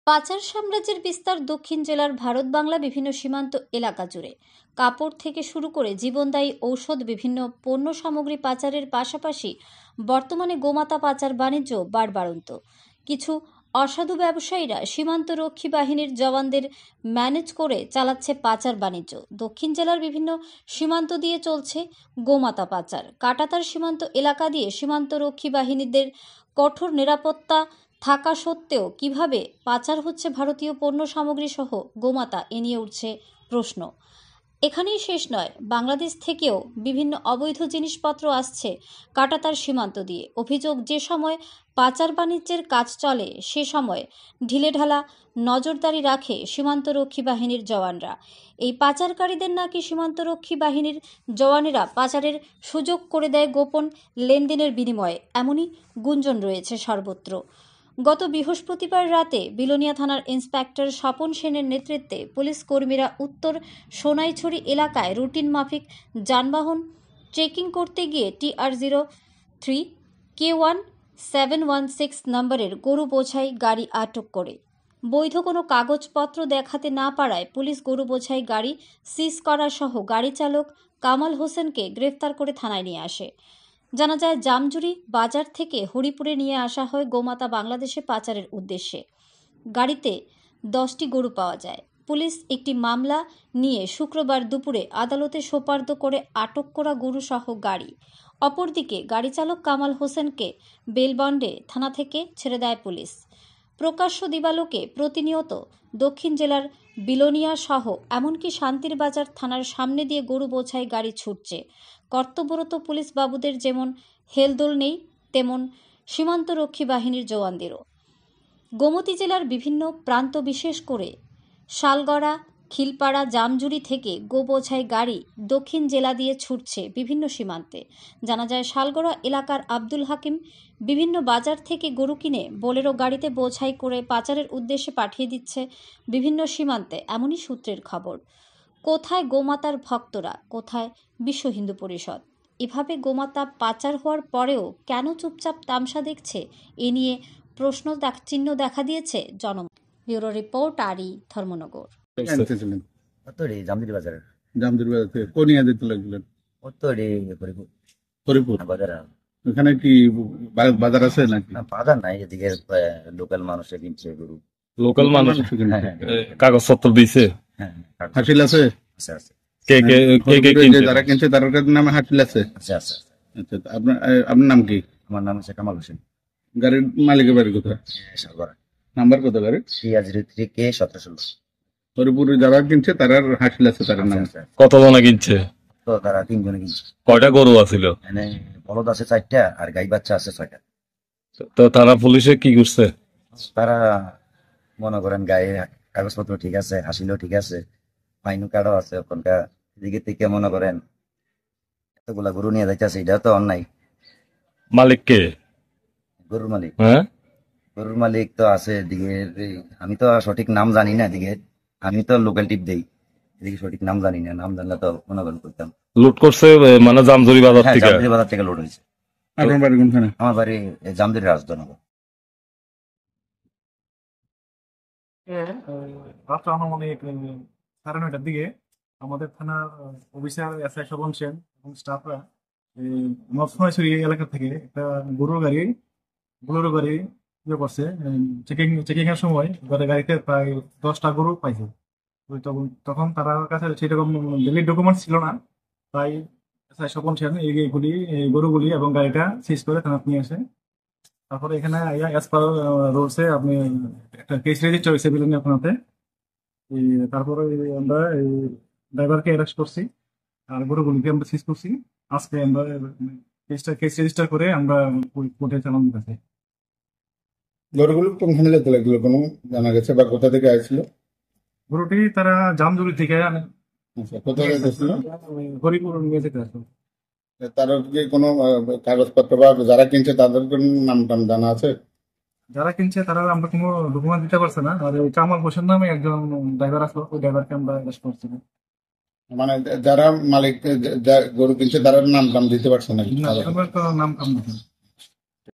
পাচার সাম্রাজ্যের বিস্তার দক্ষিণ জেলার ভারত বাংলা বিভিন্ন সীমান্ত এলাকা জুড়ে। কাপড় থেকে শুরু করে জীবনদায়ী ঔষধ, বিভিন্ন পণ্য সামগ্রী পাচারের পাশাপাশি বর্তমানে গোমাতা পাচার বাণিজ্য বাড়বাড়ন্ত। কিছু অসাধু ব্যবসায়ীরা সীমান্তরক্ষী বাহিনীর জওয়ানদের ম্যানেজ করে চালাচ্ছে পাচার বাণিজ্য। দক্ষিণ জেলার বিভিন্ন সীমান্ত দিয়ে চলছে গোমাতা পাচার। কাটাতার সীমান্ত এলাকা দিয়ে সীমান্তরক্ষী বাহিনীদের কঠোর নিরাপত্তা থাকা সত্ত্বেও কিভাবে পাচার হচ্ছে ভারতীয় পণ্য সামগ্রী সহ গোমাতা, এ নিয়ে উঠছে প্রশ্ন। এখানেই শেষ নয়, বাংলাদেশ থেকেও বিভিন্ন অবৈধ জিনিসপত্র আসছে কাটাতার সীমান্ত দিয়ে। অভিযোগ, যে সময় পাচার বাণিজ্যের কাজ চলে সে সময় ঢিলেঢালা নজরদারি রাখে সীমান্তরক্ষী বাহিনীর জওয়ানরা। এই পাচারকারীদের নাকি সীমান্তরক্ষী বাহিনীর জওয়ানেরা পাচারের সুযোগ করে দেয় গোপন লেনদেনের বিনিময়ে, এমনই গুঞ্জন রয়েছে সর্বত্র। গত বৃহস্পতিবার রাতে বিলোনিয়া থানার ইন্সপেক্টর স্বপন সেনের নেতৃত্বে পুলিশ কর্মীরা উত্তর সোনাইছড়ি এলাকায় রুটিন মাফিক যানবাহন চেকিং করতে গিয়ে TR03 K1716 নম্বরের গরু বোঝাই গাড়ি আটক করে। বৈধ কোনো কাগজপত্র দেখাতে না পারায় পুলিশ গরু বোঝাই গাড়ি সিজ করা সহ গাড়ি চালক কামাল হোসেনকে গ্রেফতার করে থানায় নিয়ে আসে। জানা যায়, জামজুরি বাজার থেকে হরিপুরে নিয়ে আসা হয় গোমাতা বাংলাদেশে পাচারের উদ্দেশ্যে। গাড়িতে 10টি গরু পাওয়া যায়। পুলিশ একটি মামলা নিয়ে শুক্রবার দুপুরে আদালতে সোপর্দ করে আটক করা গরু সহ গাড়ি। অপরদিকে গাড়ি চালক কামাল হোসেনকে বেলবন্ডে থানা থেকে ছেড়ে দেয় পুলিশ। প্রকাশ্য দিবালোকে প্রতিনিয়ত দক্ষিণ জেলার বিলোনিয়া সহ এমনকি শান্তির বাজার থানার সামনে দিয়ে গরু বোঝাই গাড়ি ছুটছে। কর্তব্যরত পুলিশ বাবুদের যেমন হেলদোল নেই, তেমন সীমান্তরক্ষী বাহিনীর জওয়ানদেরও। গোমতী জেলার বিভিন্ন প্রান্ত, বিশেষ করে শালগড়া, খিলপাড়া, জামজুরি থেকে গো বোঝাই গাড়ি দক্ষিণ জেলা দিয়ে ছুটছে বিভিন্ন সীমান্তে। জানা যায়, শালগড়া এলাকার আব্দুল হাকিম বিভিন্ন বাজার থেকে গরু কিনে বোলেরো গাড়িতে বোঝাই করে পাচারের উদ্দেশ্যে পাঠিয়ে দিচ্ছে বিভিন্ন সীমান্তে, এমনই সূত্রের খবর। কোথায় গোমাতার ভক্তরা, কোথায় বিশ্ব হিন্দু পরিষদ? এভাবে গোমাতা পাচার হওয়ার পরেও কেন চুপচাপ তামসা দেখছে, এ নিয়ে প্রশ্ন চিহ্ন দেখা দিয়েছে জনমত। ব্যুরো রিপোর্ট, আরি, ধর্মনগর। জামদির বাজার থেকে কোন ইয়াতে তুলেছিলেন? হরিপুর বাজার। ওখানে কি বাজার আছে নাকি? বাজার নাই, এদিকে লোকাল মানুষে কিনছে গরু। লোকাল মানুষ কাগজপত্র দিয়েছে? হাসিল আছে? কে কে কে কে কিনছে? যারা কিনছে তার নামে হাসিল আছে? আচ্ছা, আপনার নাম কি? আমার নাম হচ্ছে কামাল হোসেন। গাড়ির মালিকের বাড়ি কোথায়? নাম্বার কত গাড়ি? TR03 K1716। হরিপুরে যারা কিনছে তারা হাসিল আছে, তার নাম? কত জনে কিনছে? তো তারা 3 জনে কিনছে। কয়টা গরু আছিল? মানে বলদ আছে 4টা আর গাই বাচ্চা আছে 6টা। তো তারা পুলিশে কি করছে? তারা মনে করেন গায়ে কাগজপত্র ঠিক আছে, হাসিলও ঠিক আছে, ফাইনও কার্ডও আছে। ওখানকার দিকে থেকে মনে করেন এতগুলা গরু নিয়ে যাইতেছে, এটা তো অন্যায়। মালিক কে? গরুর মালিক। হ্যাঁ, গরুর মালিক তো আছে এদিকে, আমি তো সঠিক নাম জানি না। এদিকে আমি তো লোকাল টিপ দেই, এদিকে সঠিক নাম জানি না। নাম জানলে তো মনে করেন করতাম। লুট করছে মানে জামজুরি বাজার থেকে? জামজুরি বাজার থেকে লুট হয়েছে। আপনার বাড়ি কোনখানে? আমার বাড়ি জামজুরি রাজধনগর। রাত্র আনুমানিক 9:30টার দিকে আমাদের থানার অফিসার SI স্বপন সেন এবং স্টাফরা সোনাইছড়ি এলাকা থেকে একটা বোলেরো গাড়ি ইয়ে করছে। চেকিং এর সময় গাড়িতে প্রায় 10টা গরু পাইছে। তখন তার কাছে সেরকম ভ্যালিড ডকুমেন্টস ছিল না, তাই SI স্বপন সেন এই গরুগুলি এবং গাড়িটা সিজ করে থানাতে নিয়ে আসে। তারপরে এখানে অ্যাজ পার রুলসে আপনি একটা কেস রেজিস্টার হয়েছে বিলোনিয়া থানাতে। তারপরে আমরা এই ড্রাইভারকে অ্যারেস্ট করছি আর গরুগুলিকে আমরা সিজ করছি। আজকে আমরা কেস রেজিস্টার করে আমরা কোর্টে চালান দিতেছি। গরুগুলো কোনখানে যেতে লাগলো কোনো জানা গেছে বা কোথা থেকে আসছিল? গরুটি তারা জামজুরি থেকে কোথায় যেতেছিল? হরিপুর নিয়ে যেতে আসলো। তার কি কোনো কাগজপত্র বা যারা কিনছে তাদের কোনো নাম টাম জানা আছে? যারা কিনছে তারা আমরা কোনো ডকুমেন্ট দিতে পারছে না। আর ওই কামাল হোসেন নামে একজন ড্রাইভার আসলো, ওই ড্রাইভারকে আমরা অ্যারেস্ট করছি। মানে যারা মালিক গরু কিনছে তারা নাম টাম দিতে পারছে না? নাম কাম